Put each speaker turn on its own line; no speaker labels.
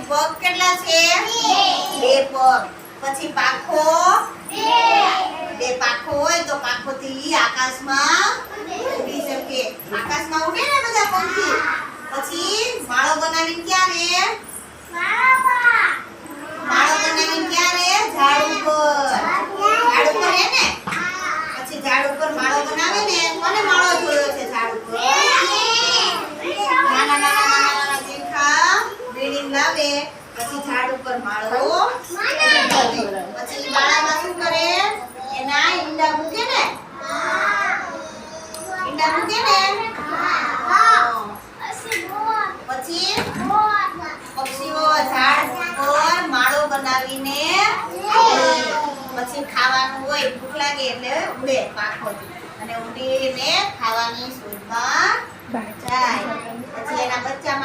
પગ કેટલા છે? બે પગ. પછી પાંખો? બે પાંખો હોય તો પાંખોથી આકાશમાં ઉડી શકે. આકાશમાં ઉડે ને બધા પંખી. પછી માળો બનાવીને ક્યારે? માળો બનાવીને ક્યારે? ઝાડ ઉપર. ઝાડ ઉપર હે ને? પછી ઝાડ ઉપર માળો બનાવે ને. કોને માળો જોયો છે ઝાડ ઉપર? નાના નાના દેખા બિલ્ડિંગ લાવે. પછી ઝાડ ઉપર માળો પછી માળામાં શું કરે? એના ઈંડા મૂકે ને. ઈંડા મૂકે ને. પછી પક્ષીઓ ઝાડ ઉપર માળો બનાવીને પછી ખાવાનું હોય, ભૂખ લાગે એટલે ઉડે પાંખોથી અને ઉડીને ખાવાની શોધમાં જાય. પછી એના બચ્ચા